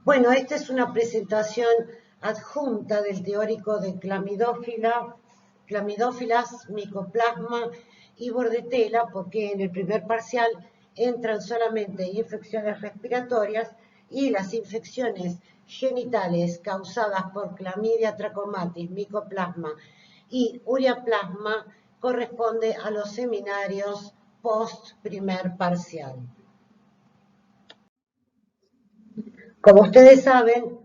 Bueno, esta es una presentación adjunta del teórico de clamidófilas, micoplasma y bordetela, porque en el primer parcial entran solamente infecciones respiratorias y las infecciones genitales causadas por clamidia trachomatis, micoplasma y ureaplasma corresponde a los seminarios post primer parcial. Como ustedes saben,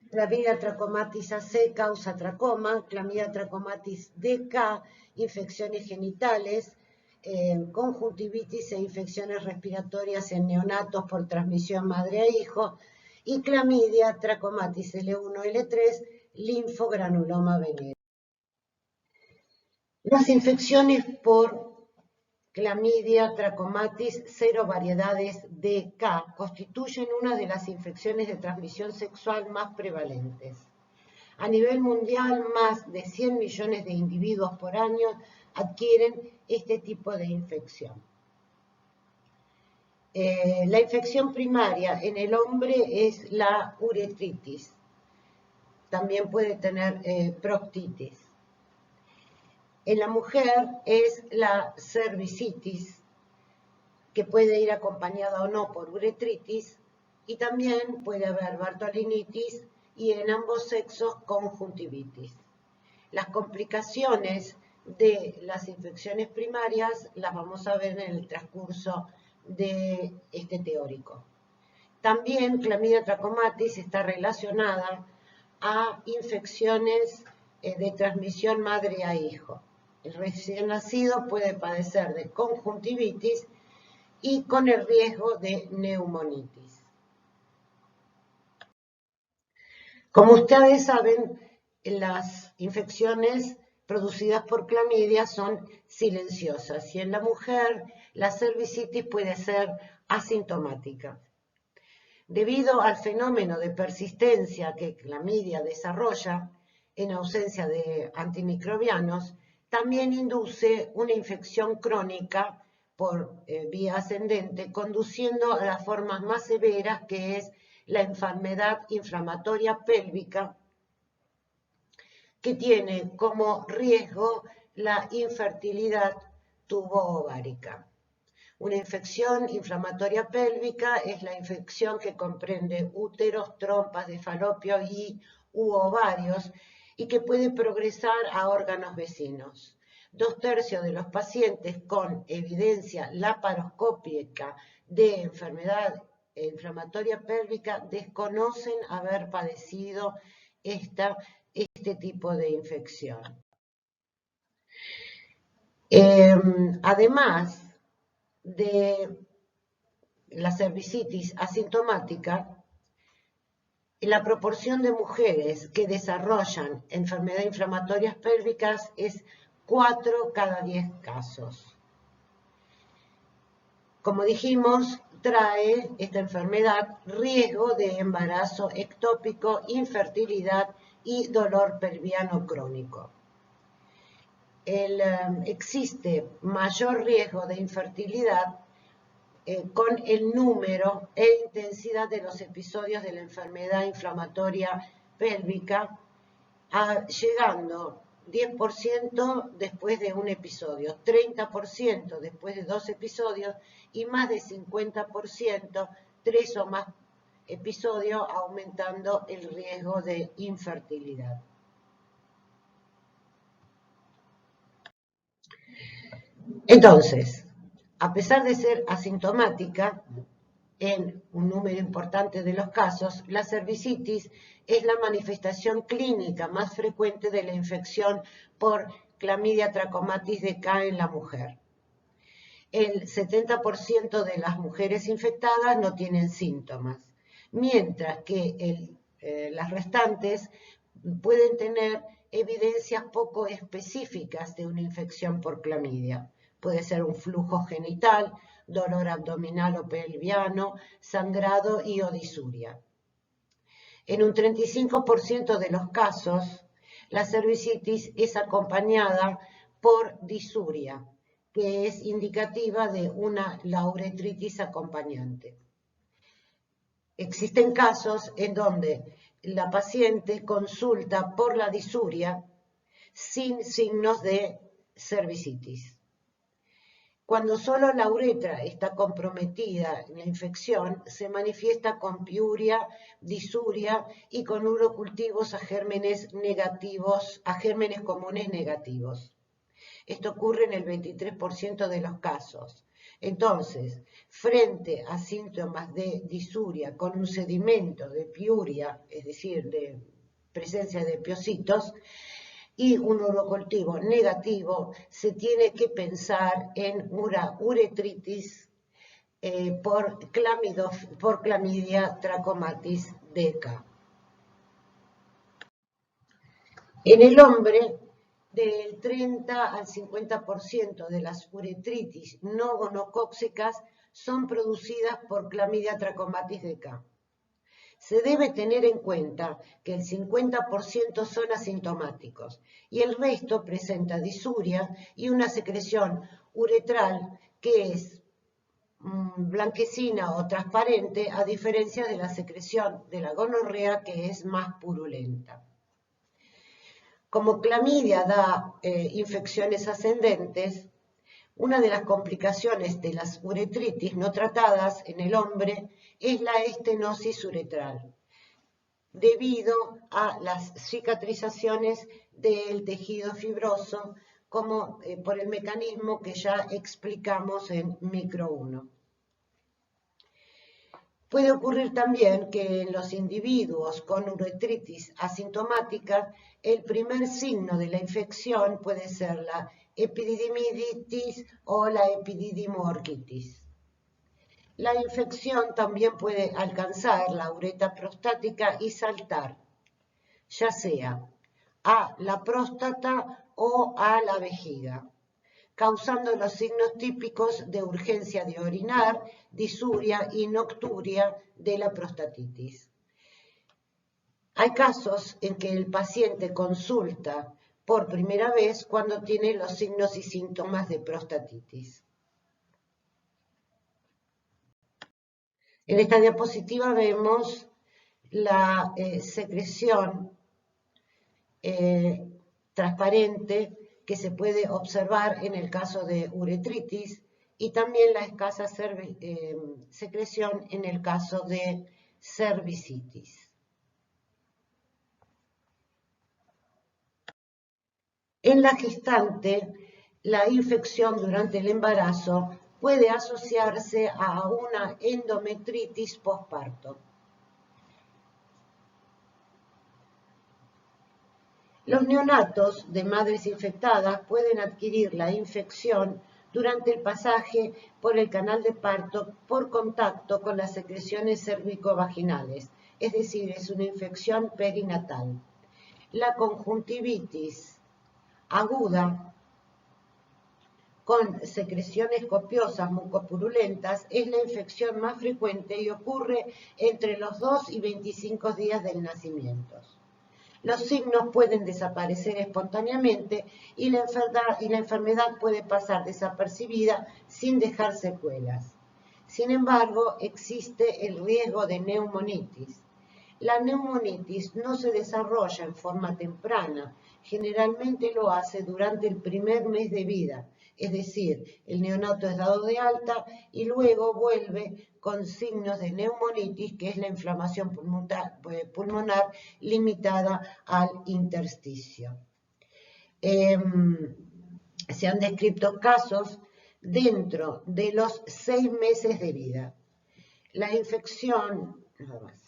clamidia trachomatis AC causa tracoma, clamidia trachomatis DK, infecciones genitales, conjuntivitis e infecciones respiratorias en neonatos por transmisión madre a hijo, y clamidia trachomatis L1, L3, linfogranuloma venérea. Las infecciones por clamidia trachomatis serovariedades DK constituyen una de las infecciones de transmisión sexual más prevalentes. A nivel mundial, más de 100 millones de individuos por año adquieren este tipo de infección. La infección primaria en el hombre es la uretritis. También puede tener proctitis. En la mujer es la cervicitis, que puede ir acompañada o no por uretritis, y también puede haber bartolinitis y en ambos sexos conjuntivitis. Las complicaciones de las infecciones primarias las vamos a ver en el transcurso de este teórico. También clamidia trachomatis está relacionada a infecciones de transmisión madre a hijo. El recién nacido puede padecer de conjuntivitis y con el riesgo de neumonitis. Como ustedes saben, las infecciones producidas por clamidia son silenciosas y en la mujer la cervicitis puede ser asintomática. Debido al fenómeno de persistencia que clamidia desarrolla en ausencia de antimicrobianos, también induce una infección crónica por vía ascendente, conduciendo a las formas más severas, que es la enfermedad inflamatoria pélvica, que tiene como riesgo la infertilidad tubo-ovárica. Una infección inflamatoria pélvica es la infección que comprende úteros, trompas de falopio u ovarios y que puede progresar a órganos vecinos. 2/3 de los pacientes con evidencia laparoscópica de enfermedad inflamatoria pélvica desconocen haber padecido este tipo de infección. Además de la cervicitis asintomática, la proporción de mujeres que desarrollan enfermedades inflamatorias pélvicas es 4 cada 10 casos. Como dijimos, trae esta enfermedad riesgo de embarazo ectópico, infertilidad y dolor pelviano crónico. Existe mayor riesgo de infertilidad con el número e intensidad de los episodios de la enfermedad inflamatoria pélvica, llegando 10% después de un episodio, 30% después de 2 episodios y más de 50% 3 o más episodios, aumentando el riesgo de infertilidad. Entonces, a pesar de ser asintomática, en un número importante de los casos, la cervicitis es la manifestación clínica más frecuente de la infección por clamidia trachomatis DK en la mujer. El 70% de las mujeres infectadas no tienen síntomas, mientras que las restantes pueden tener evidencias poco específicas de una infección por clamidia. Puede ser un flujo genital, dolor abdominal o pelviano, sangrado y o disuria. En un 35% de los casos, la cervicitis es acompañada por disuria, que es indicativa de una uretritis acompañante. existen casos en donde la paciente consulta por la disuria sin signos de cervicitis. Cuando solo la uretra está comprometida en la infección, se manifiesta con piuria, disuria y con urocultivos a gérmenes negativos, a gérmenes comunes negativos. Esto ocurre en el 23% de los casos. Entonces, frente a síntomas de disuria con un sedimento de piuria, es decir, de presencia de piocitos, y un urocultivo negativo, se tiene que pensar en una uretritis por Chlamydia trachomatis deca. En el hombre, del 30 al 50% de las uretritis no gonocóxicas son producidas por Chlamydia trachomatis deca. Se debe tener en cuenta que el 50% son asintomáticos y el resto presenta disuria y una secreción uretral que es blanquecina o transparente, a diferencia de la secreción de la gonorrea, que es más purulenta. Como clamidia da infecciones ascendentes, una de las complicaciones de las uretritis no tratadas en el hombre es la estenosis uretral, debido a las cicatrizaciones del tejido fibroso, como por el mecanismo que ya explicamos en micro 1. Puede ocurrir también que en los individuos con uretritis asintomática, el primer signo de la infección puede ser la epididimitis o la epididimorquitis. La infección también puede alcanzar la uretra prostática y saltar, ya sea a la próstata o a la vejiga, causando los signos típicos de urgencia de orinar, disuria y nocturia de la prostatitis. Hay casos en que el paciente consulta por primera vez cuando tiene los signos y síntomas de prostatitis. En esta diapositiva vemos la secreción transparente que se puede observar en el caso de uretritis y también la escasa secreción en el caso de cervicitis. En la gestante, la infección durante el embarazo puede asociarse a una endometritis posparto. Los neonatos de madres infectadas pueden adquirir la infección durante el pasaje por el canal de parto por contacto con las secreciones cérvico-vaginales, es decir, es una infección perinatal. La conjuntivitis aguda con secreciones copiosas mucopurulentas es la infección más frecuente y ocurre entre los 2 y 25 días del nacimiento. Los signos pueden desaparecer espontáneamente y la enfermedad puede pasar desapercibida sin dejar secuelas. Sin embargo, existe el riesgo de neumonitis. La neumonitis no se desarrolla en forma temprana, generalmente lo hace durante el primer mes de vida, es decir, el neonato es dado de alta y luego vuelve con signos de neumonitis, que es la inflamación pulmonar limitada al intersticio. Se han descrito casos dentro de los 6 meses de vida. La infección, nada más.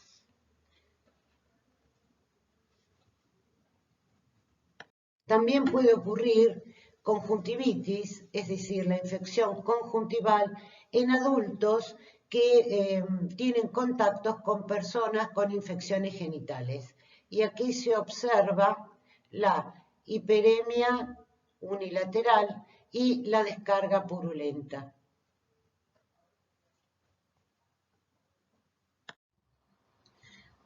También puede ocurrir conjuntivitis, es decir, la infección conjuntival en adultos que tienen contactos con personas con infecciones genitales. Y aquí se observa la hiperemia unilateral y la descarga purulenta.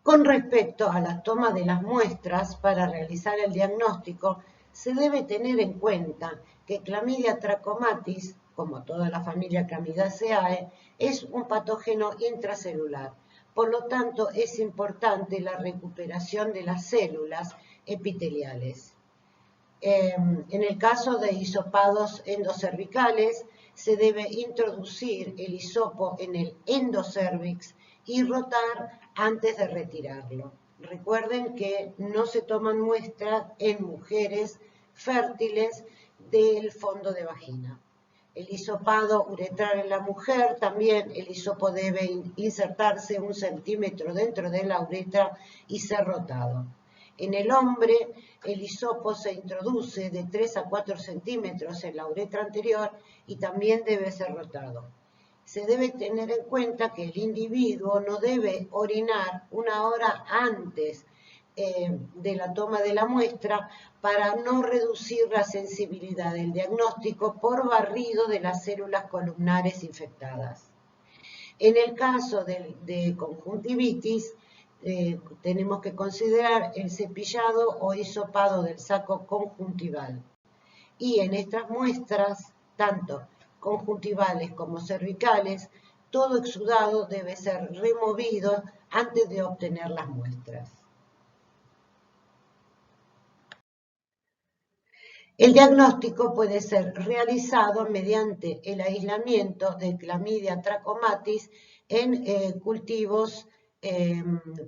Con respecto a la toma de las muestras para realizar el diagnóstico, se debe tener en cuenta que Chlamydia trachomatis, como toda la familia Chlamydaceae, es un patógeno intracelular, Por lo tanto, es importante la recuperación de las células epiteliales. En el caso de hisopados endocervicales, se debe introducir el hisopo en el endocervix y rotar antes de retirarlo. Recuerden que no se toman muestras en mujeres fértiles del fondo de vagina. El hisopado uretral en la mujer, también el hisopo debe insertarse 1 centímetro dentro de la uretra y ser rotado. En el hombre, el hisopo se introduce de 3 a 4 centímetros en la uretra anterior y también debe ser rotado. Se debe tener en cuenta que el individuo no debe orinar 1 hora antes de la toma de la muestra para no reducir la sensibilidad del diagnóstico por barrido de las células columnares infectadas. En el caso de conjuntivitis, tenemos que considerar el cepillado o hisopado del saco conjuntival. Y en estas muestras, tanto conjuntivales como cervicales, todo exudado debe ser removido antes de obtener las muestras. El diagnóstico puede ser realizado mediante el aislamiento de Clamidia trachomatis en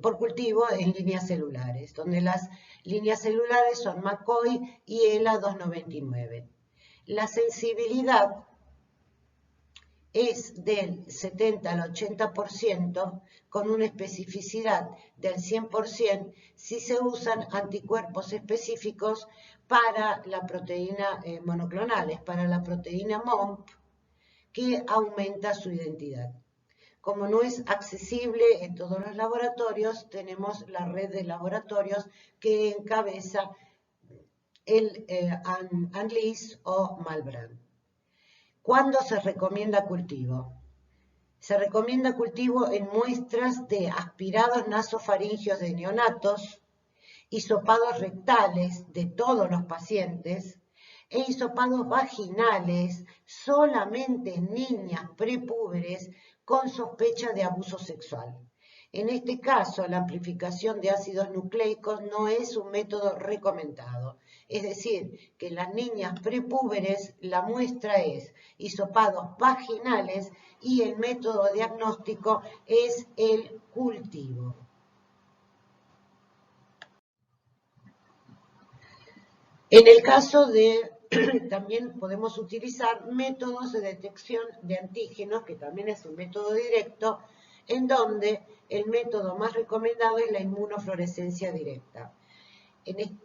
por cultivo en líneas celulares, donde las líneas celulares son McCoy y ELA 299. La sensibilidad es del 70 al 80% con una especificidad del 100% si se usan anticuerpos específicos para la proteína monoclonales, para la proteína MOMP, que aumenta su identidad. Como no es accesible en todos los laboratorios, tenemos la red de laboratorios que encabeza el Anlis o Malbrand. ¿Cuándo se recomienda cultivo? Se recomienda cultivo en muestras de aspirados nasofaringios de neonatos, hisopados rectales de todos los pacientes e hisopados vaginales solamente en niñas prepúberes con sospecha de abuso sexual. En este caso, la amplificación de ácidos nucleicos no es un método recomendado. Es decir, que en las niñas prepúberes la muestra es hisopados vaginales y el método diagnóstico es el cultivo. En el caso de, también podemos utilizar métodos de detección de antígenos, que también es un método directo, en donde el método más recomendado es la inmunofluorescencia directa.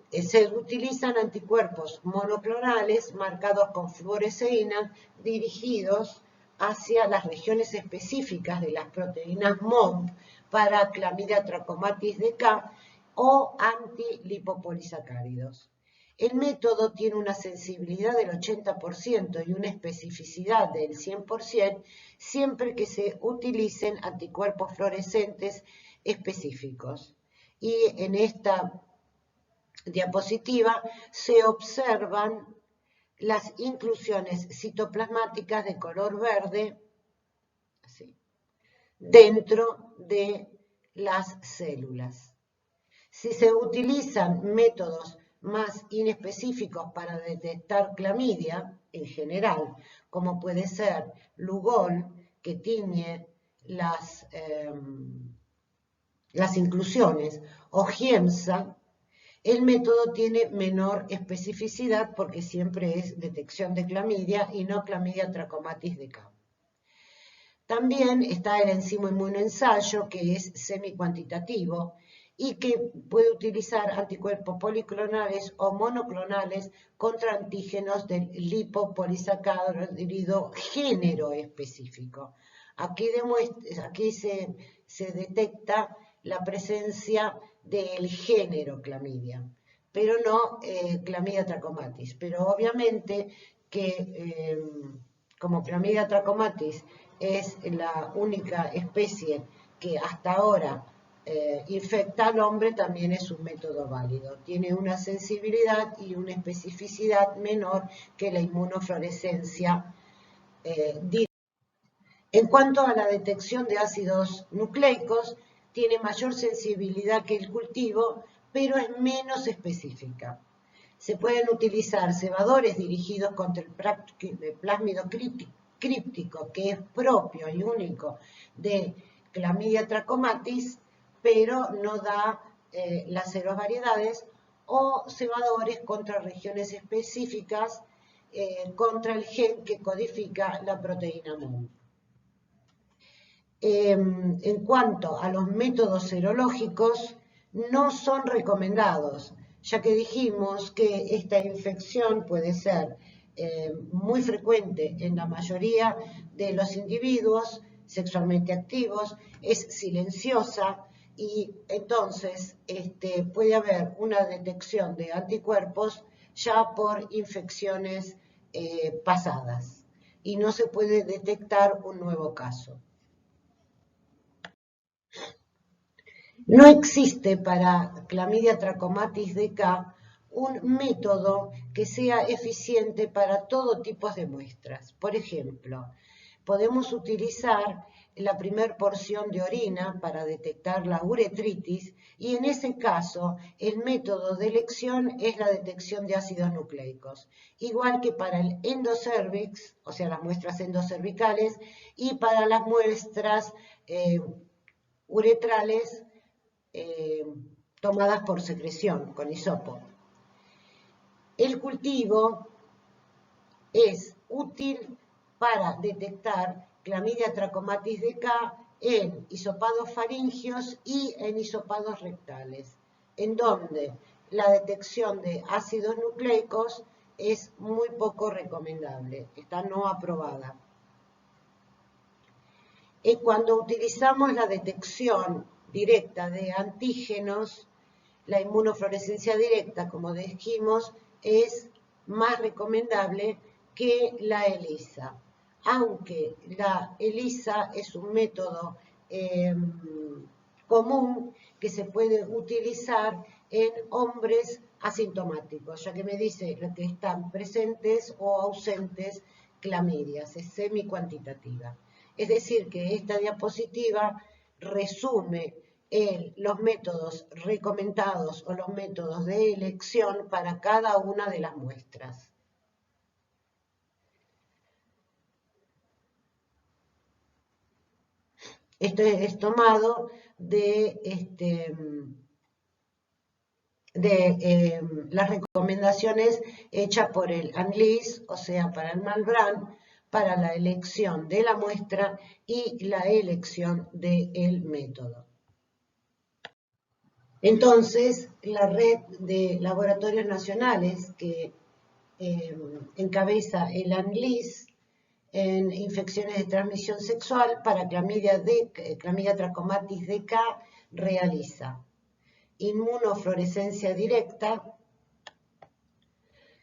Se utilizan anticuerpos monoclonales marcados con fluoresceína dirigidos hacia las regiones específicas de las proteínas MOMP para Clamidia trachomatis DK o antilipopolisacáridos. El método tiene una sensibilidad del 80% y una especificidad del 100% siempre que se utilicen anticuerpos fluorescentes específicos. Y en esta diapositiva se observan las inclusiones citoplasmáticas de color verde así, dentro de las células. Si se utilizan métodos más inespecíficos para detectar clamidia en general, como puede ser Lugol, que tiñe las inclusiones, o Giemsa, el método tiene menor especificidad porque siempre es detección de clamidia y no Clamidia trachomatis DK. También está el enzimo inmunoensayo, que es semicuantitativo y que puede utilizar anticuerpos policlonales o monoclonales contra antígenos del lipopolisacárido género específico. Aquí se detecta la presencia del género clamidia, pero no Clamidia trachomatis. Pero obviamente que como Clamidia trachomatis es la única especie que hasta ahora infecta al hombre, también es un método válido. Tiene una sensibilidad y una especificidad menor que la inmunofluorescencia directa. En cuanto a la detección de ácidos nucleicos, tiene mayor sensibilidad que el cultivo, pero es menos específica. Se pueden utilizar cebadores dirigidos contra el plásmido críptico, que es propio y único de Clamidia trachomatis, pero no da las serovariedades, o cebadores contra regiones específicas contra el gen que codifica la proteína MON. En cuanto a los métodos serológicos, no son recomendados, ya que dijimos que esta infección puede ser muy frecuente en la mayoría de los individuos sexualmente activos, es silenciosa y entonces puede haber una detección de anticuerpos ya por infecciones pasadas y no se puede detectar un nuevo caso. No existe para Clamidia trachomatis DK un método que sea eficiente para todo tipo de muestras. Por ejemplo, podemos utilizar la primera porción de orina para detectar la uretritis y en ese caso el método de elección es la detección de ácidos nucleicos, igual que para el endocervix, o sea, las muestras endocervicales, y para las muestras uretrales tomadas por secreción con hisopo. El cultivo es útil para detectar Clamidia trachomatis DK en hisopados faringios y en hisopados rectales, en donde la detección de ácidos nucleicos es muy poco recomendable, está no aprobada. Cuando utilizamos la detección directa de antígenos, la inmunofluorescencia directa, como dijimos, es más recomendable que la ELISA, aunque la ELISA es un método común que se puede utilizar en hombres asintomáticos, ya que me dice que están presentes o ausentes clamidias, es semi-cuantitativa. Es decir, que esta diapositiva resume los métodos recomendados o los métodos de elección para cada una de las muestras. Esto es tomado de las recomendaciones hechas por el ANLIS, o sea, para el Malbrán, para la elección de la muestra y la elección del método. Entonces, la red de laboratorios nacionales que encabeza el ANLIS en infecciones de transmisión sexual para Clamidia trachomatis DK realiza inmunofluorescencia directa,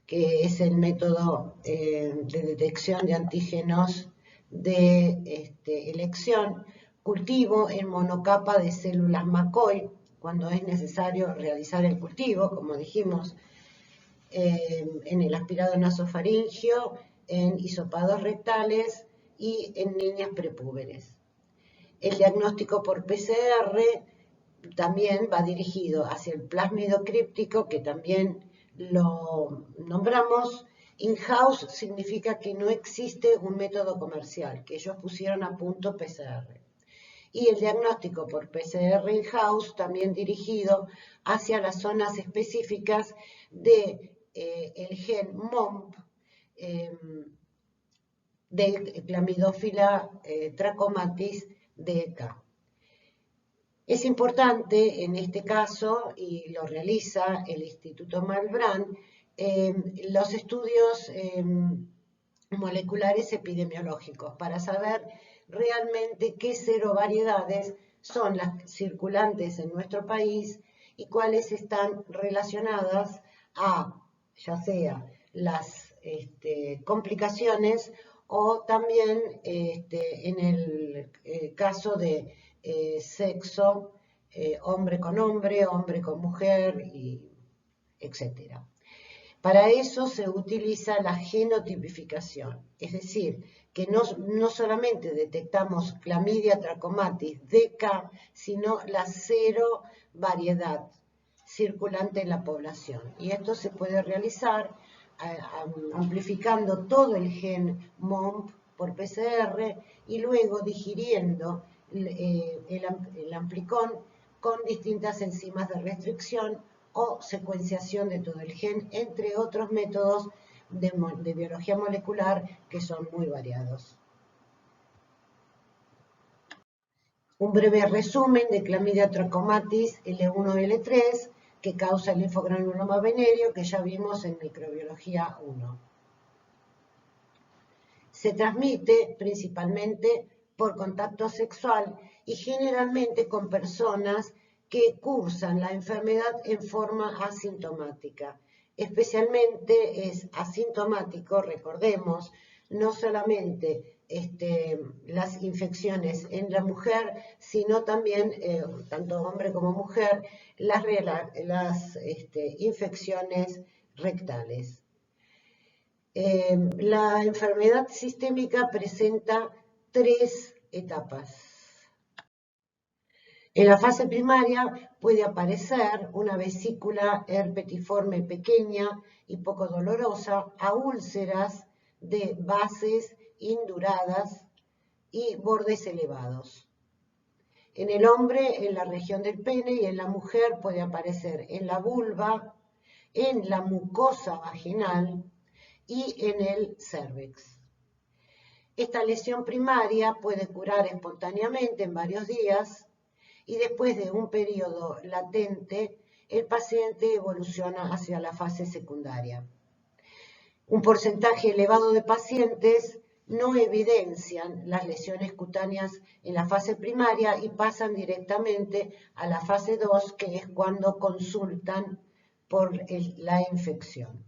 que es el método de detección de antígenos de elección, cultivo en monocapa de células McCoy, cuando es necesario realizar el cultivo, como dijimos, en el aspirado nasofaringio, en hisopados rectales y en niñas prepúberes. El diagnóstico por PCR también va dirigido hacia el plásmido críptico, que también lo nombramos. In-house significa que no existe un método comercial, que ellos pusieron a punto PCR. Y el diagnóstico por PCR in-house también dirigido hacia las zonas específicas de el gen MOMP de Clamidófila trachomatis DK. Es importante en este caso, y lo realiza el Instituto Malbrán, los estudios moleculares epidemiológicos para saber realmente qué serovariedades son las circulantes en nuestro país y cuáles están relacionadas a, ya sea las complicaciones o también en el caso de sexo, hombre con mujer, y etcétera. Para eso se utiliza la genotipificación, es decir, que no solamente detectamos Clamidia trachomatis DK, sino la cero variedad circulante en la población. Y esto se puede realizar amplificando todo el gen MOMP por PCR y luego digiriendo el amplicón con distintas enzimas de restricción o secuenciación de todo el gen, entre otros métodos de biología molecular que son muy variados. Un breve resumen de Clamidia trachomatis L1-L3 que causa el linfogranuloma venéreo que ya vimos en microbiología 1. Se transmite principalmente por contacto sexual y generalmente con personas que cursan la enfermedad en forma asintomática. Especialmente es asintomático, recordemos, no solamente las infecciones en la mujer, sino también, tanto hombre como mujer, las infecciones rectales. La enfermedad sistémica presenta 3 etapas. En la fase primaria puede aparecer una vesícula herpetiforme pequeña y poco dolorosa a úlceras de bases induradas y bordes elevados. En el hombre, en la región del pene, y en la mujer puede aparecer en la vulva, en la mucosa vaginal y en el cérvix. Esta lesión primaria puede curar espontáneamente en varios días y después de un periodo latente, el paciente evoluciona hacia la fase secundaria. Un porcentaje elevado de pacientes no evidencian las lesiones cutáneas en la fase primaria y pasan directamente a la fase 2, que es cuando consultan por la infección.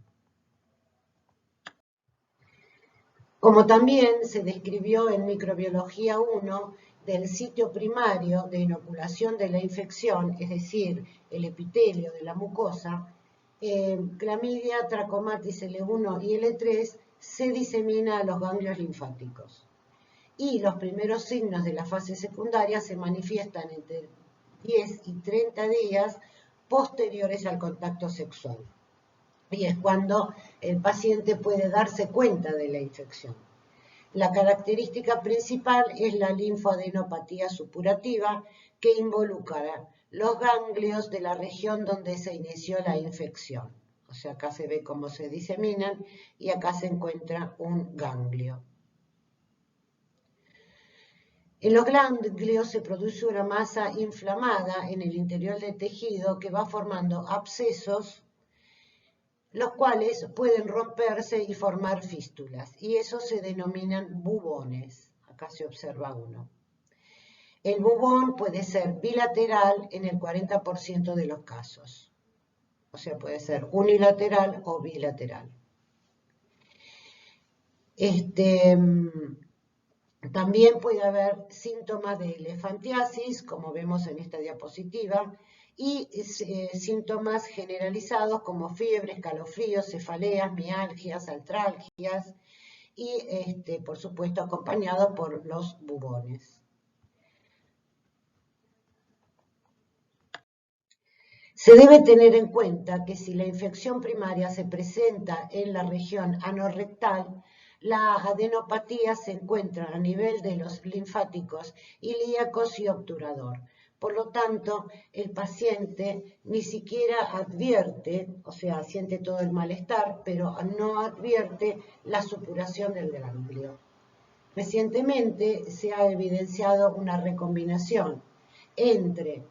Como también se describió en microbiología 1, del sitio primario de inoculación de la infección, es decir, el epitelio de la mucosa, Clamidia trachomatis L1 y L3 se disemina a los ganglios linfáticos. Y los primeros signos de la fase secundaria se manifiestan entre 10 y 30 días posteriores al contacto sexual. Y es cuando el paciente puede darse cuenta de la infección. La característica principal es la linfoadenopatía supurativa, que involucra los ganglios de la región donde se inició la infección. O sea, acá se ve cómo se diseminan y acá se encuentra un ganglio. En los ganglios se produce una masa inflamada en el interior del tejido que va formando abscesos, los cuales pueden romperse y formar fístulas, y esos se denominan bubones. Acá se observa uno. El bubón puede ser bilateral en el 40% de los casos, o sea, puede ser unilateral o bilateral. También puede haber síntomas de elefantiasis, como vemos en esta diapositiva, y síntomas generalizados como fiebre, escalofríos, cefaleas, mialgias, artralgias y, por supuesto, acompañado por los bubones. Se debe tener en cuenta que si la infección primaria se presenta en la región anorrectal, la adenopatía se encuentra a nivel de los linfáticos ilíacos y obturador. Por lo tanto, el paciente ni siquiera advierte, o sea, siente todo el malestar, pero no advierte la supuración del ganglio. Recientemente se ha evidenciado una recombinación entre,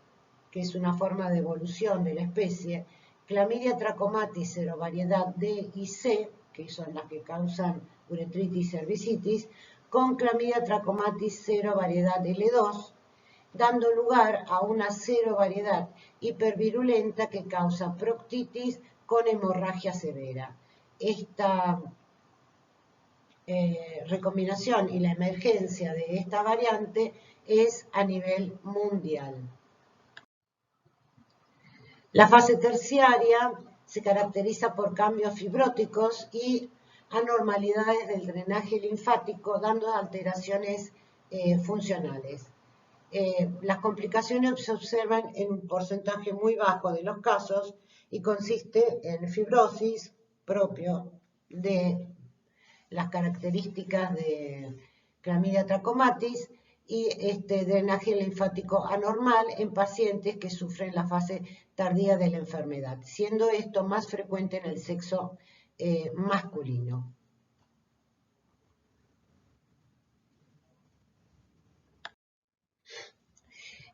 que es una forma de evolución de la especie, Clamidia trachomatis serovariedad D y C, que son las que causan uretritis y cervicitis, con Clamidia trachomatis serovariedad L2, dando lugar a una serovariedad hipervirulenta que causa proctitis con hemorragia severa. Esta recombinación y la emergencia de esta variante es a nivel mundial. La fase terciaria se caracteriza por cambios fibróticos y anormalidades del drenaje linfático, dando alteraciones funcionales. Las complicaciones se observan en un porcentaje muy bajo de los casos y consiste en fibrosis propio de las características de Clamidia trachomatis y drenaje linfático anormal en pacientes que sufren la fase tardía de la enfermedad, siendo esto más frecuente en el sexo masculino.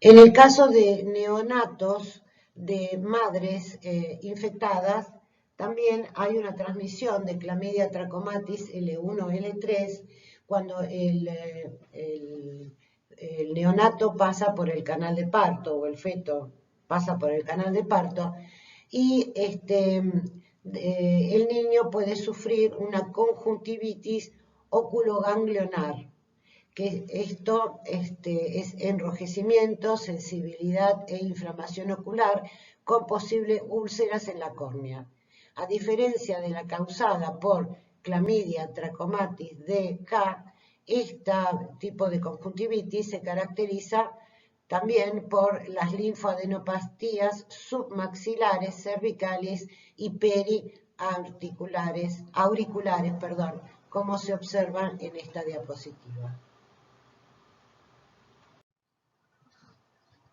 En el caso de neonatos de madres infectadas, también hay una transmisión de Clamidia trachomatis L1-L3 cuando el neonato pasa por el canal de parto o el feto pasa por el canal de parto y el niño puede sufrir una conjuntivitis oculoganglionar, que esto es enrojecimiento, sensibilidad e inflamación ocular con posibles úlceras en la córnea. A diferencia de la causada por Clamidia trachomatis DK, este tipo de conjuntivitis se caracteriza también por las linfoadenopatías submaxilares, cervicales y periauriculares, como se observa en esta diapositiva.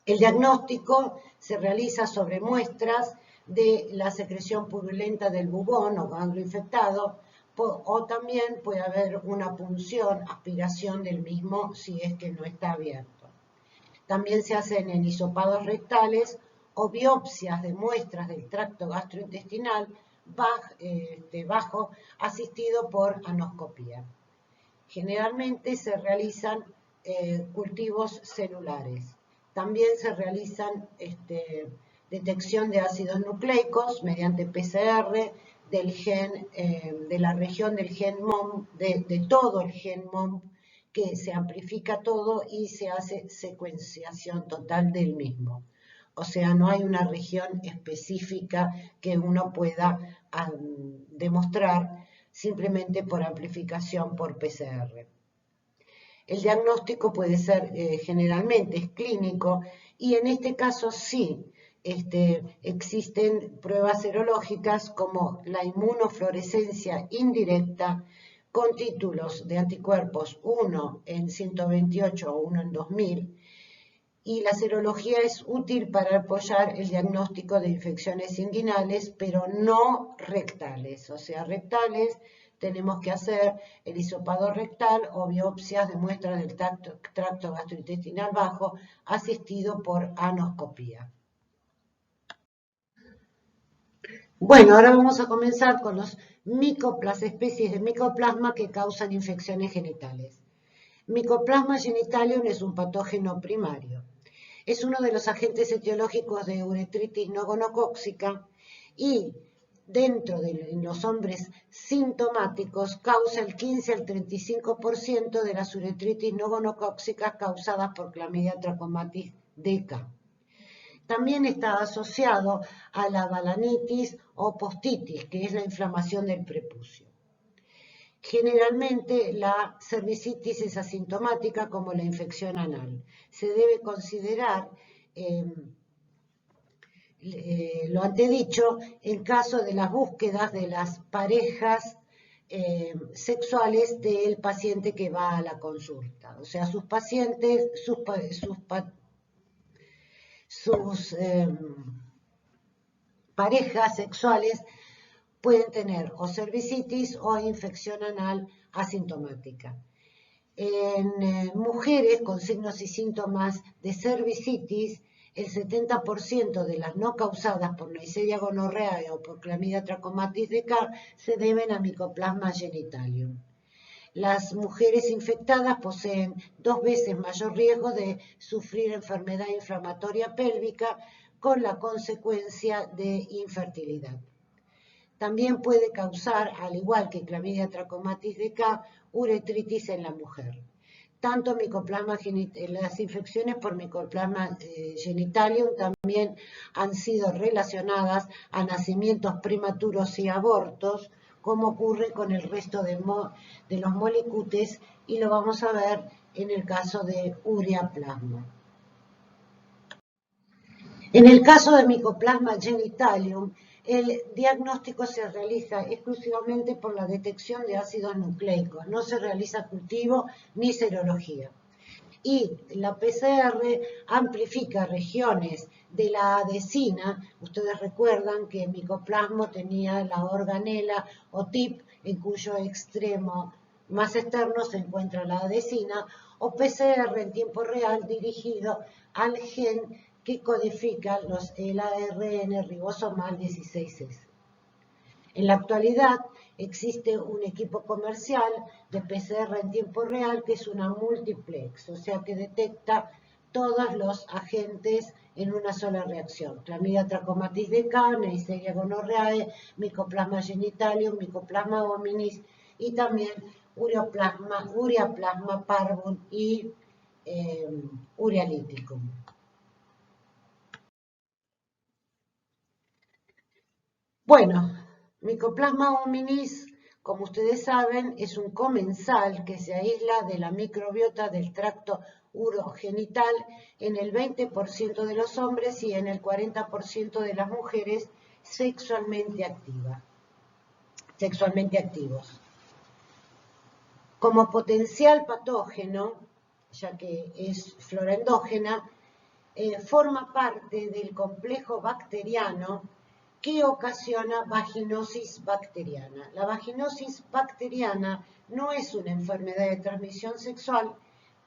El diagnóstico se realiza sobre muestras de la secreción purulenta del bubón o ganglio infectado, o también puede haber una punción, aspiración del mismo si es que no está abierto. También se hacen en hisopados rectales o biopsias de muestras del tracto gastrointestinal bajo asistido por anoscopía. Generalmente se realizan cultivos celulares. También se realizan detección de ácidos nucleicos mediante PCR del gen, de la región del gen MOM, de todo el gen MOM, que se amplifica todo y se hace secuenciación total del mismo. O sea, no hay una región específica que uno pueda demostrar simplemente por amplificación por PCR. El diagnóstico puede ser generalmente es clínico y en este caso sí existen pruebas serológicas como la inmunofluorescencia indirecta con títulos de anticuerpos 1 en 128 o 1 en 2000 y la serología es útil para apoyar el diagnóstico de infecciones inguinales pero no rectales, o sea, rectales tenemos que hacer el hisopado rectal o biopsias de muestras del tracto gastrointestinal bajo asistido por anoscopía. Bueno, ahora vamos a comenzar con las especies de micoplasma que causan infecciones genitales. Mycoplasma genitalium es un patógeno primario. Es uno de los agentes etiológicos de uretritis no gonocócica y dentro de los hombres sintomáticos causa el 15 al 35% de las uretritis no gonocócicas causadas por Clamidia trachomatis DK. También está asociado a la balanitis o postitis, que es la inflamación del prepucio. Generalmente la cervicitis es asintomática como la infección anal. Se debe considerar lo antedicho en caso de las búsquedas de las parejas sexuales del paciente que va a la consulta. O sea, sus pacientes, sus parejas sexuales pueden tener o cervicitis o infección anal asintomática. En mujeres con signos y síntomas de cervicitis, el 70% de las no causadas por Neisseria gonorrhoeae o por Clamidia trachomatis DK se deben a Mycoplasma genitalium. Las mujeres infectadas poseen 2 veces mayor riesgo de sufrir enfermedad inflamatoria pélvica con la consecuencia de infertilidad. También puede causar, al igual que Clamidia trachomatis DK, uretritis en la mujer. tanto las infecciones por Mycoplasma genitalium también han sido relacionadas a nacimientos prematuros y abortos, como ocurre con el resto de los molicutes, y lo vamos a ver en el caso de ureaplasma. En el caso de Mycoplasma genitalium, el diagnóstico se realiza exclusivamente por la detección de ácidos nucleicos, no se realiza cultivo ni serología. Y la PCR amplifica regiones de la adesina. Ustedes recuerdan que el micoplasma tenía la organela o tip, en cuyo extremo más externo se encuentra la adesina, o PCR en tiempo real dirigido al gen que codifica el ARN ribosomal 16S. En la actualidad existe un equipo comercial de PCR en tiempo real que es una multiplex, o sea que detecta todos los agentes en una sola reacción: Clamidia trachomatis dk, Neisseria gonorrhoeae, Mycoplasma genitalium, Mycoplasma hominis y también Ureaplasma parvum y Urealyticum. Bueno, Mycoplasma hominis, como ustedes saben, es un comensal que se aísla de la microbiota del tracto urogenital en el 20% de los hombres y en el 40% de las mujeres sexualmente activos. Como potencial patógeno, ya que es flora endógena, forma parte del complejo bacteriano que ocasiona vaginosis bacteriana. La vaginosis bacteriana no es una enfermedad de transmisión sexual,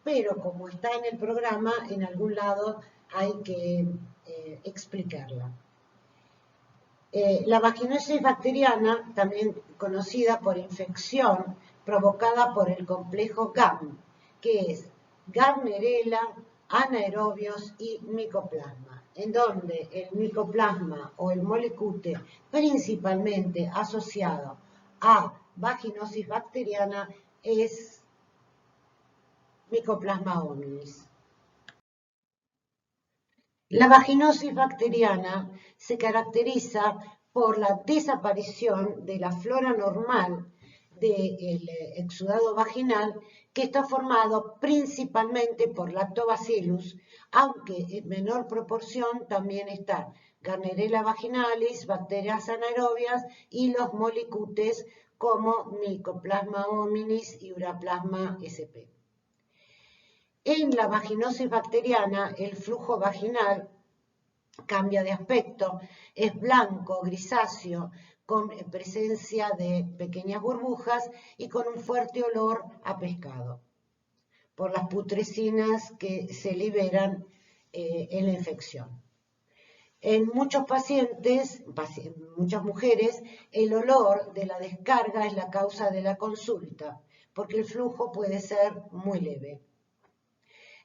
pero como está en el programa, en algún lado hay que explicarla. La vaginosis bacteriana, también conocida por infección provocada por el complejo GAM, que es Gardnerella, anaerobios y micoplasma, en donde el micoplasma o el molicute principalmente asociado a vaginosis bacteriana es Mycoplasma hominis. La vaginosis bacteriana se caracteriza por la desaparición de la flora normal del exudado vaginal, que está formado principalmente por Lactobacillus, aunque en menor proporción también está Gardnerella vaginalis, bacterias anaerobias y los molicutes como Mycoplasma hominis y Ureaplasma sp. En la vaginosis bacteriana, el flujo vaginal cambia de aspecto, es blanco, grisáceo, con presencia de pequeñas burbujas y con un fuerte olor a pescado, por las putrecinas que se liberan en la infección. En muchos pacientes, muchas mujeres, el olor de la descarga es la causa de la consulta, porque el flujo puede ser muy leve.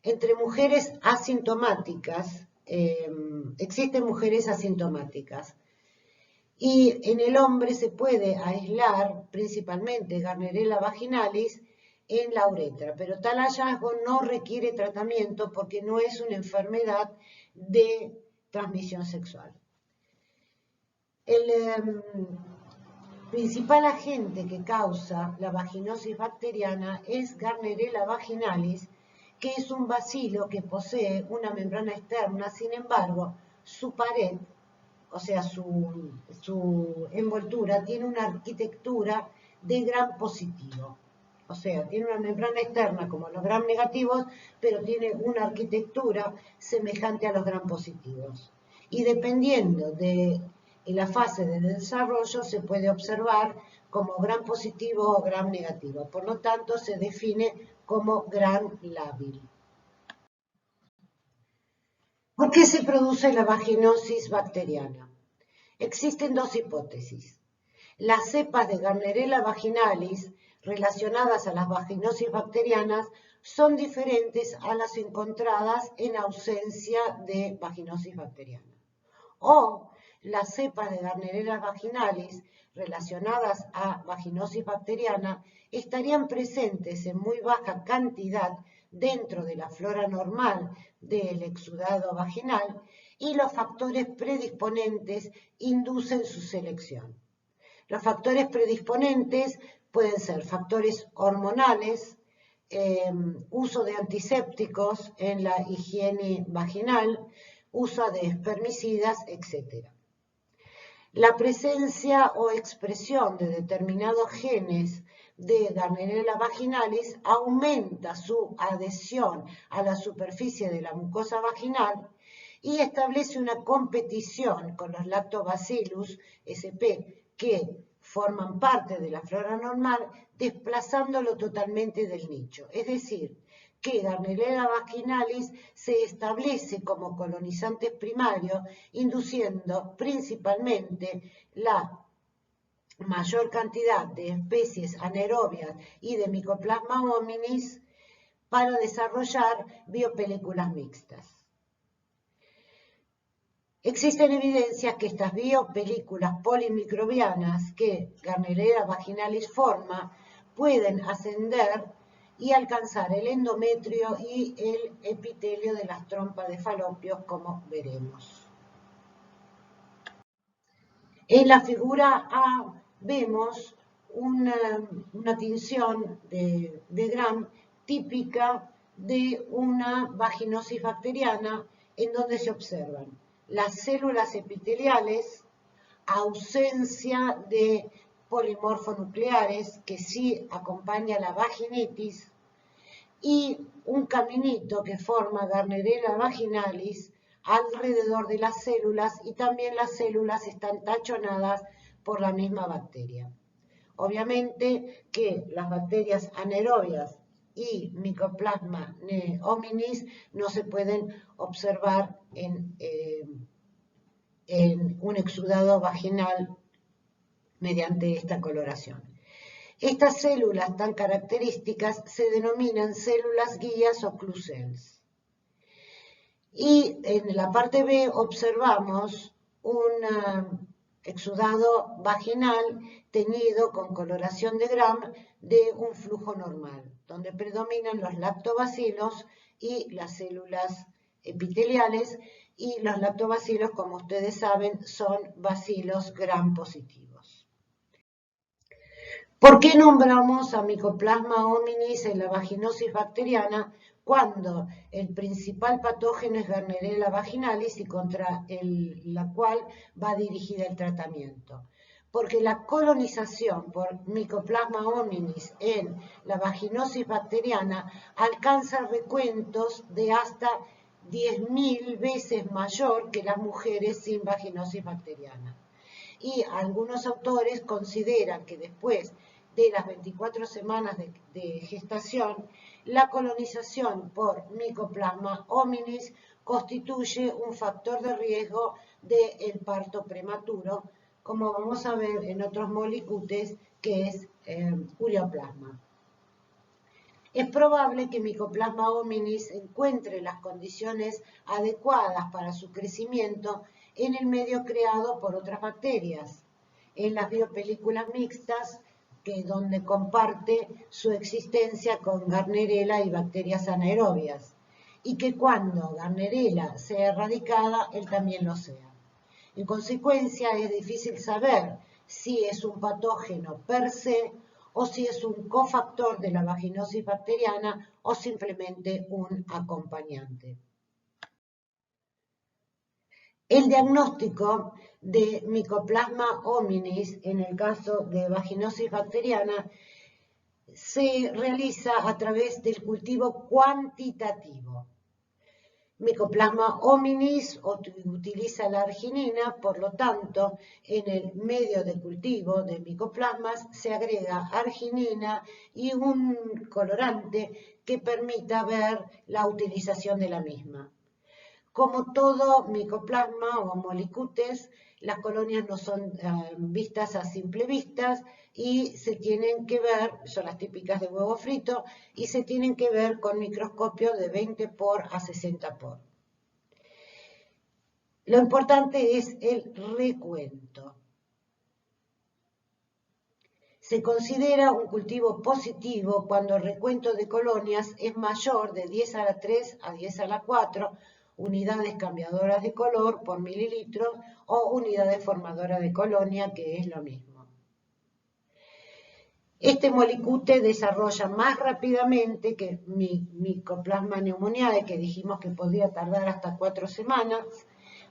Entre mujeres asintomáticas, existen mujeres asintomáticas, y en el hombre se puede aislar principalmente Gardnerella vaginalis en la uretra, pero tal hallazgo no requiere tratamiento porque no es una enfermedad de transmisión sexual. El principal agente que causa la vaginosis bacteriana es Gardnerella vaginalis, que es un bacilo que posee una membrana externa. Sin embargo, su pared, o sea, su envoltura, tiene una arquitectura de gram positivo. O sea, tiene una membrana externa como los gram negativos, pero tiene una arquitectura semejante a los gram positivos. Y dependiendo de la fase de desarrollo, se puede observar como gram positivo o gram negativo. Por lo tanto, se define como gram lábil. ¿Por qué se produce la vaginosis bacteriana? Existen dos hipótesis. Las cepas de Gardnerella vaginalis relacionadas a las vaginosis bacterianas son diferentes a las encontradas en ausencia de vaginosis bacteriana. O las cepas de Gardnerella vaginalis relacionadas a vaginosis bacteriana estarían presentes en muy baja cantidad dentro de la flora normal del exudado vaginal y los factores predisponentes inducen su selección. Los factores predisponentes pueden ser factores hormonales, uso de antisépticos en la higiene vaginal, uso de espermicidas, etc. La presencia o expresión de determinados genes de Gardnerella vaginalis aumenta su adhesión a la superficie de la mucosa vaginal y establece una competición con los Lactobacillus sp que forman parte de la flora normal, desplazándolo totalmente del nicho. Es decir, que Gardnerella vaginalis se establece como colonizantes primarios, induciendo principalmente la mayor cantidad de especies anaerobias y de Mycoplasma hominis para desarrollar biopelículas mixtas. Existen evidencias que estas biopelículas polimicrobianas que Gardnerella vaginalis forma pueden ascender y alcanzar el endometrio y el epitelio de las trompas de Falopio, como veremos. En la figura A vemos una tinción de Gram típica de una vaginosis bacteriana en donde se observan las células epiteliales, ausencia de polimorfonucleares que sí acompaña la vaginitis y un caminito que forma Gardnerella vaginalis alrededor de las células y también las células están tachonadas por la misma bacteria. Obviamente que las bacterias anaerobias y Mycoplasma hominis no se pueden observar en un exudado vaginal mediante esta coloración. Estas células tan características se denominan células guías o Clusens. Y en la parte B observamos un exudado vaginal teñido con coloración de Gram de un flujo normal, donde predominan los lactobacilos y las células epiteliales, y los lactobacilos, como ustedes saben, son bacilos Gram positivos. ¿Por qué nombramos a Mycoplasma hominis en la vaginosis bacteriana cuando el principal patógeno es Gardnerella vaginalis y contra la cual va dirigida el tratamiento? Porque la colonización por Mycoplasma hominis en la vaginosis bacteriana alcanza recuentos de hasta 10.000 veces mayor que las mujeres sin vaginosis bacteriana. Y algunos autores consideran que después de las 24 semanas de gestación, la colonización por Mycoplasma hominis constituye un factor de riesgo del parto prematuro, como vamos a ver en otros molicutes, que es ureoplasma. Es probable que Mycoplasma hominis encuentre las condiciones adecuadas para su crecimiento en el medio creado por otras bacterias, en las biopelículas mixtas, donde comparte su existencia con Gardnerella y bacterias anaerobias, y que cuando Gardnerella sea erradicada, él también lo sea. En consecuencia, es difícil saber si es un patógeno per se o si es un cofactor de la vaginosis bacteriana o simplemente un acompañante. El diagnóstico de Mycoplasma hominis en el caso de vaginosis bacteriana se realiza a través del cultivo cuantitativo. Mycoplasma hominis utiliza la arginina, por lo tanto, en el medio de cultivo de micoplasmas se agrega arginina y un colorante que permita ver la utilización de la misma. Como todo micoplasma o molicutes, las colonias no son vistas a simple vista y se tienen que ver, son las típicas de huevo frito, y se tienen que ver con microscopio de 20 por a 60 por. Lo importante es el recuento. Se considera un cultivo positivo cuando el recuento de colonias es mayor de 10 a la 3 a 10 a la 4 unidades cambiadoras de color por mililitro o unidades formadoras de colonia, que es lo mismo. Este molicute desarrolla más rápidamente que Mycoplasma pneumoniae, que dijimos que podía tardar hasta 4 semanas.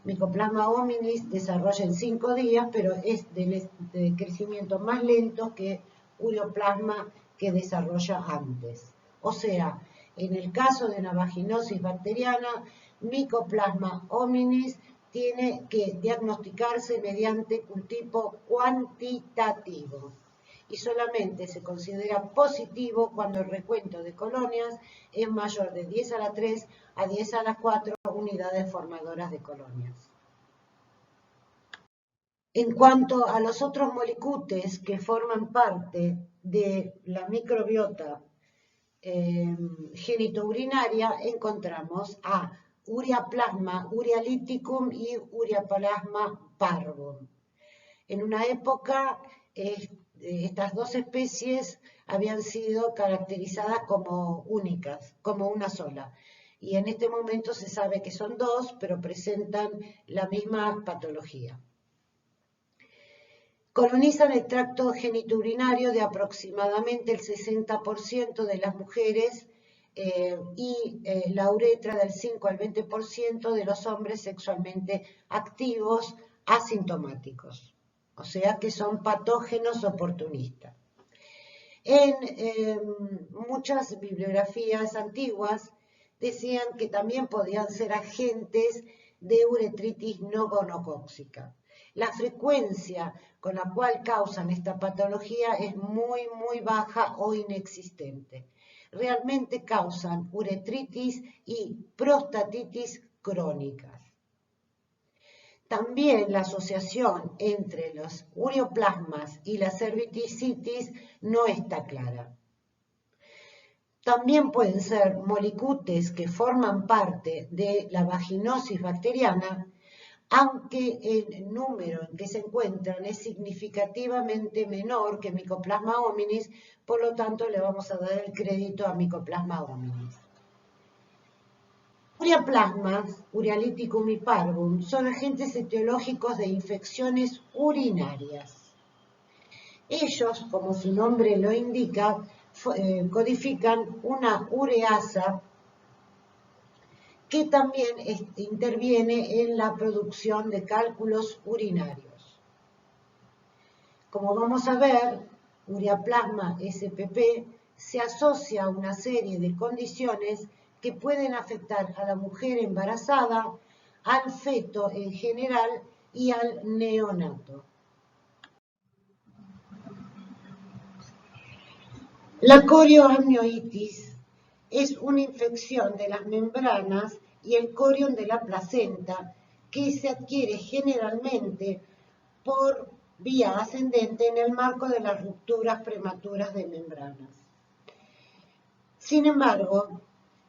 Mycoplasma hominis desarrolla en 5 días, pero es de crecimiento más lento que Ureoplasma, que desarrolla antes. O sea, en el caso de una vaginosis bacteriana, Mycoplasma hominis tiene que diagnosticarse mediante cultivo cuantitativo y solamente se considera positivo cuando el recuento de colonias es mayor de 10 a la 3 a 10 a la 4 unidades formadoras de colonias. En cuanto a los otros molicutes que forman parte de la microbiota genitourinaria, encontramos a Ureaplasma urealyticum y Ureaplasma parvum. En una época, estas dos especies habían sido caracterizadas como únicas, como una sola. Y en este momento se sabe que son dos, pero presentan la misma patología. Colonizan el tracto genitourinario de aproximadamente el 60% de las mujeres y la uretra del 5 al 20% de los hombres sexualmente activos asintomáticos. O sea que son patógenos oportunistas. En muchas bibliografías antiguas decían que también podían ser agentes de uretritis no gonocóxica. La frecuencia con la cual causan esta patología es muy baja o inexistente. Realmente causan uretritis y prostatitis crónicas. También la asociación entre los ureoplasmas y la cervicitis no está clara. También pueden ser molicutes que forman parte de la vaginosis bacteriana, aunque el número en que se encuentran es significativamente menor que Mycoplasma hominis, por lo tanto le vamos a dar el crédito a Mycoplasma hominis. Ureaplasmas, Urealyticum y parvum, son agentes etiológicos de infecciones urinarias. Ellos, como su nombre lo indica, codifican una ureasa que también interviene en la producción de cálculos urinarios. Como vamos a ver, Ureaplasma spp se asocia a una serie de condiciones que pueden afectar a la mujer embarazada, al feto en general y al neonato. La corioamnionitis es una infección de las membranas y el corion de la placenta que se adquiere generalmente por vía ascendente en el marco de las rupturas prematuras de membranas. Sin embargo,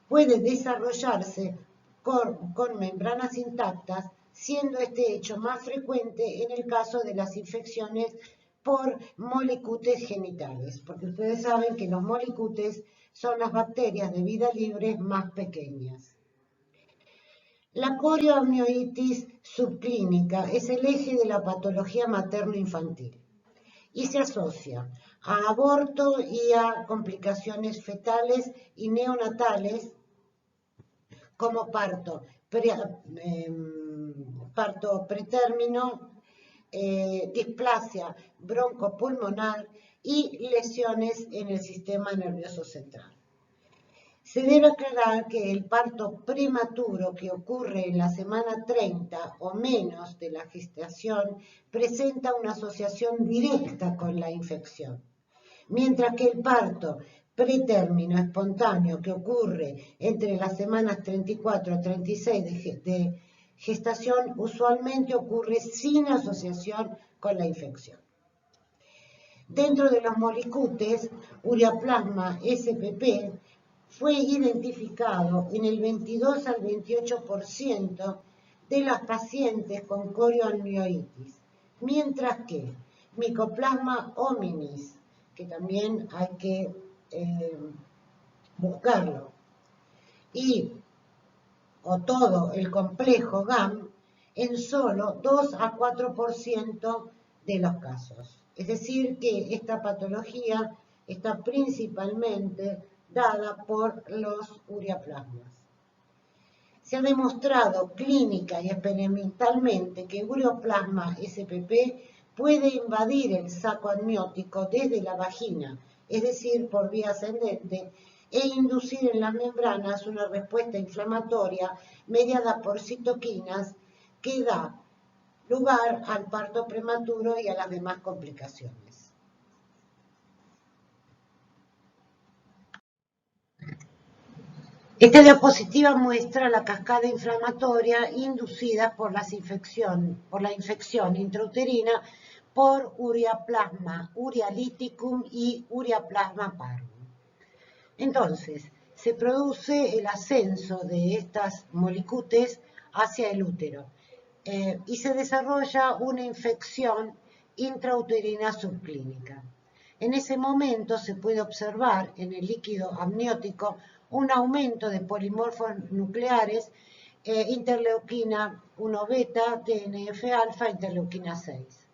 puede desarrollarse con membranas intactas, siendo este hecho más frecuente en el caso de las infecciones por molicutes genitales, porque ustedes saben que los molicutes son las bacterias de vida libre más pequeñas. La corioamnionitis subclínica es el eje de la patología materno-infantil y se asocia a aborto y a complicaciones fetales y neonatales como parto pretérmino, displasia broncopulmonar y lesiones en el sistema nervioso central. Se debe aclarar que el parto prematuro que ocurre en la semana 30 o menos de la gestación presenta una asociación directa con la infección, mientras que el parto pretérmino espontáneo que ocurre entre las semanas 34 a 36 de gestación usualmente ocurre sin asociación con la infección. Dentro de los molicutes, Ureaplasma spp fue identificado en el 22 al 28% de las pacientes con corioamnionitis, mientras que Mycoplasma hominis que también hay que buscarlo. O todo el complejo GAM en solo 2 a 4% de los casos. Es decir, que esta patología está principalmente dada por los ureaplasmas. Se ha demostrado clínica y experimentalmente que ureaplasma SPP puede invadir el saco amniótico desde la vagina, es decir, por vía ascendente, e inducir en las membranas una respuesta inflamatoria mediada por citoquinas que da lugar al parto prematuro y a las demás complicaciones. Esta diapositiva muestra la cascada inflamatoria inducida por la infección intrauterina por ureaplasma urealyticum y ureaplasma parvum. Entonces, se produce el ascenso de estas molicutes hacia el útero y se desarrolla una infección intrauterina subclínica. En ese momento se puede observar en el líquido amniótico un aumento de polimorfos nucleares, interleuquina 1 beta, TNF-alfa, interleuquina 6,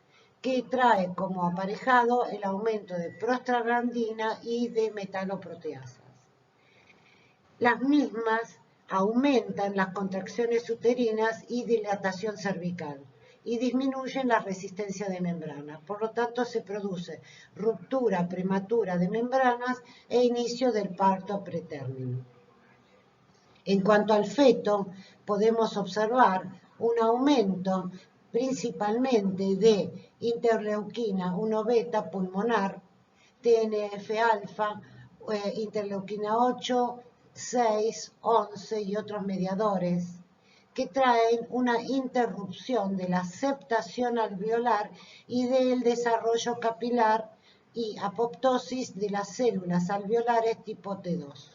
que trae como aparejado el aumento de prostaglandina y de metaloproteasas. Las mismas aumentan las contracciones uterinas y dilatación cervical y disminuyen la resistencia de membranas. Por lo tanto, se produce ruptura prematura de membranas e inicio del parto pretérmino. En cuanto al feto, podemos observar un aumento principalmente de interleuquina 1 beta pulmonar, TNF-alfa, interleuquina 8, 6, 11 y otros mediadores que traen una interrupción de la septación alveolar y del desarrollo capilar y apoptosis de las células alveolares tipo T2.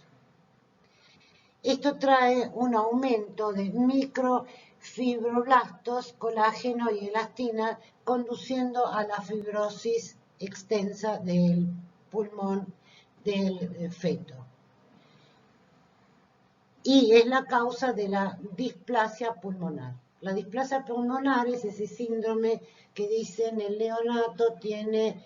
Esto trae un aumento de microfibroblastos, colágeno y elastina, conduciendo a la fibrosis extensa del pulmón del feto. Y es la causa de la displasia pulmonar. La displasia pulmonar es ese síndrome que dicen el neonato tiene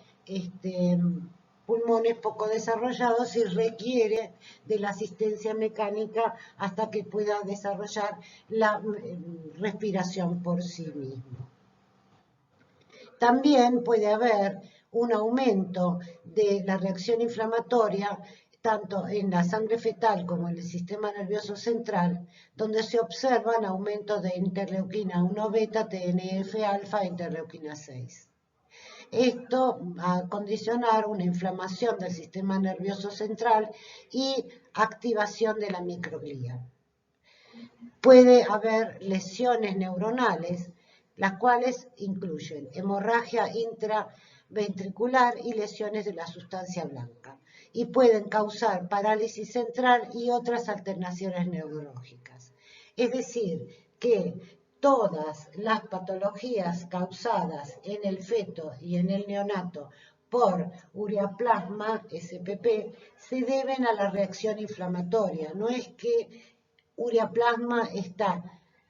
pulmones poco desarrollados y requiere de la asistencia mecánica hasta que pueda desarrollar la respiración por sí mismo. También puede haber un aumento de la reacción inflamatoria tanto en la sangre fetal como en el sistema nervioso central, donde se observan aumentos de interleuquina 1 beta, TNF-alfa e interleuquina 6. Esto va a condicionar una inflamación del sistema nervioso central y activación de la microglía. Puede haber lesiones neuronales, las cuales incluyen hemorragia intraventricular y lesiones de la sustancia blanca, y pueden causar parálisis central y otras alteraciones neurológicas. Es decir, que todas las patologías causadas en el feto y en el neonato por ureaplasma SPP se deben a la reacción inflamatoria. No es que ureaplasma está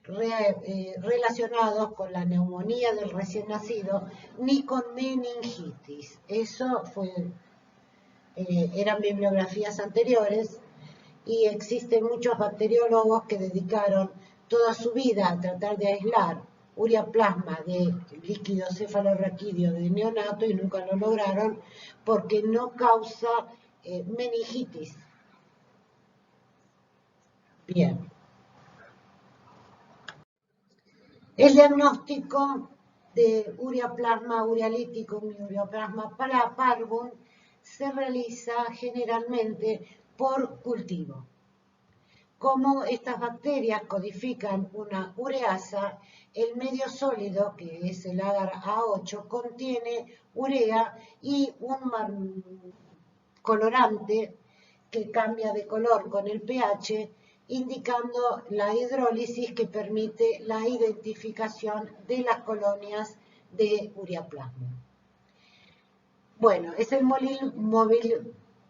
relacionado con la neumonía del recién nacido ni con meningitis. Eso eran bibliografías anteriores y existen muchos bacteriólogos que dedicaron toda su vida a tratar de aislar ureaplasma de líquido cefalorraquídeo de neonato y nunca lo lograron porque no causa meningitis. Bien. El diagnóstico de ureaplasma urealyticum y ureaplasma parvum se realiza generalmente por cultivo. Como estas bacterias codifican una ureasa, el medio sólido, que es el agar A8, contiene urea y un colorante que cambia de color con el pH, indicando la hidrólisis que permite la identificación de las colonias de ureaplasma. Bueno, es el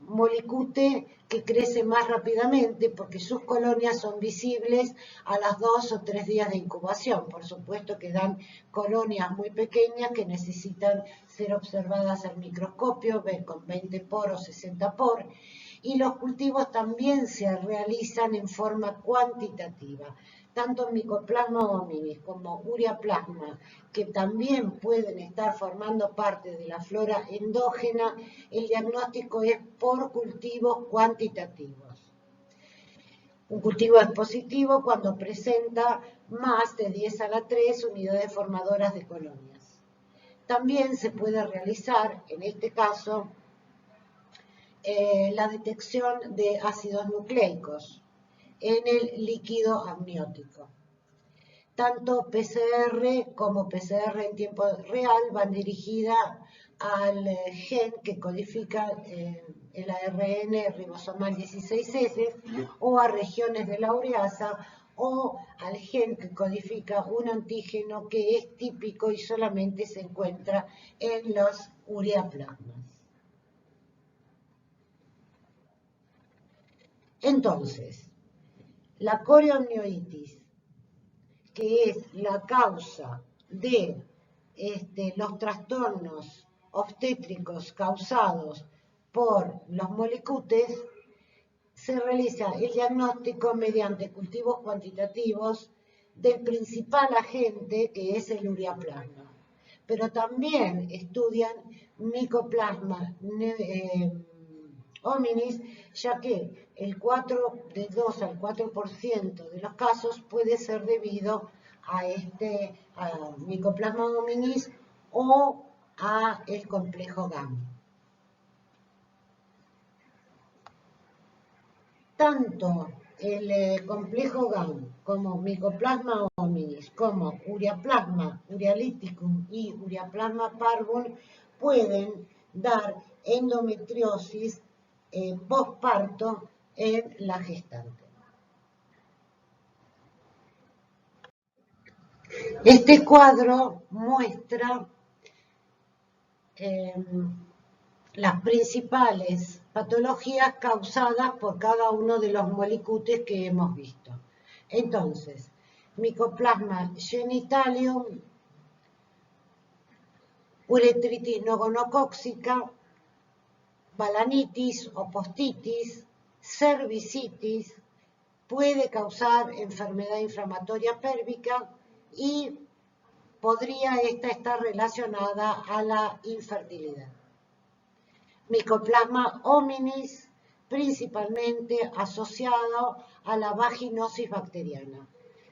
molicute que crece más rápidamente porque sus colonias son visibles a las 2 o 3 días de incubación. Por supuesto que dan colonias muy pequeñas que necesitan ser observadas al microscopio, con 20 por o 60 por. Y los cultivos también se realizan en forma cuantitativa. Tanto Mycoplasma hominis como Ureaplasma, que también pueden estar formando parte de la flora endógena, el diagnóstico es por cultivos cuantitativos. Un cultivo es positivo cuando presenta más de 10 a la 3 unidades formadoras de colonias. También se puede realizar, en este caso, la detección de ácidos nucleicos en el líquido amniótico. Tanto PCR como PCR en tiempo real van dirigidas al gen que codifica el ARN ribosomal 16S o a regiones de la ureasa o al gen que codifica un antígeno que es típico y solamente se encuentra en los ureaplasmas. Entonces, la corioamnionitis, que es la causa de los trastornos obstétricos causados por los molicutes, se realiza el diagnóstico mediante cultivos cuantitativos del principal agente, que es el ureaplasma. Pero también estudian Mycoplasma hominis, ya que de 2 al 4% de los casos puede ser debido a Mycoplasma hominis o a el complejo GAM. Tanto el complejo GAM como Mycoplasma hominis, como Ureaplasma urealyticum y Ureaplasma parvum pueden dar endometriosis posparto en la gestante. Este cuadro muestra las principales patologías causadas por cada uno de los molicutes que hemos visto. Entonces, Mycoplasma genitalium, uretritis nogonocóxica, balanitis o postitis, cervicitis, puede causar enfermedad inflamatoria pélvica y podría estar relacionada a la infertilidad. Mycoplasma hominis, principalmente asociado a la vaginosis bacteriana,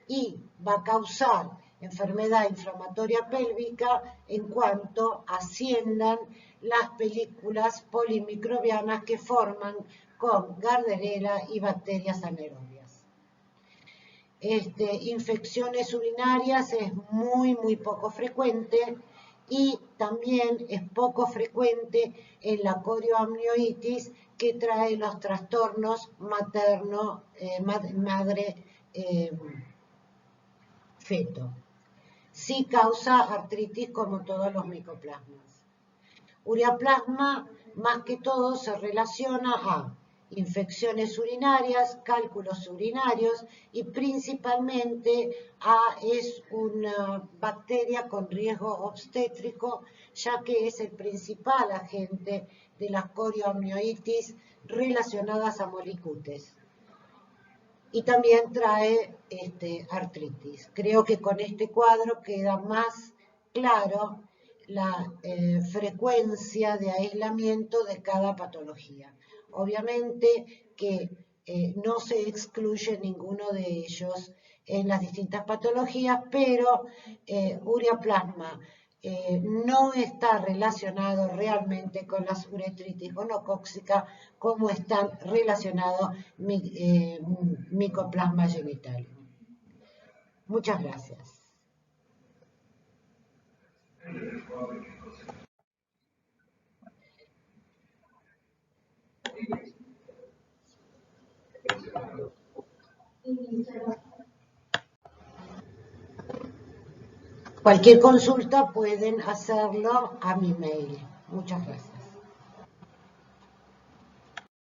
y va a causar enfermedad inflamatoria pélvica en cuanto asciendan las películas polimicrobianas que forman con Gardnerella y bacterias anaerobias. Infecciones urinarias es muy poco frecuente y también es poco frecuente en la corioamnionitis, que trae los trastornos madre-feto. Sí causa artritis como todos los micoplasmas. Ureaplasma, más que todo, se relaciona a infecciones urinarias, cálculos urinarios y principalmente es una bacteria con riesgo obstétrico, ya que es el principal agente de las corioamnionitis relacionadas a molicutes. Y también trae artritis. Creo que con este cuadro queda más claro la frecuencia de aislamiento de cada patología. Obviamente que no se excluye ninguno de ellos en las distintas patologías, pero ureaplasma no está relacionado realmente con las uretritis gonocóxicas como están relacionados Mycoplasma genitalium. Muchas gracias. Cualquier consulta pueden hacerlo a mi mail. Muchas gracias.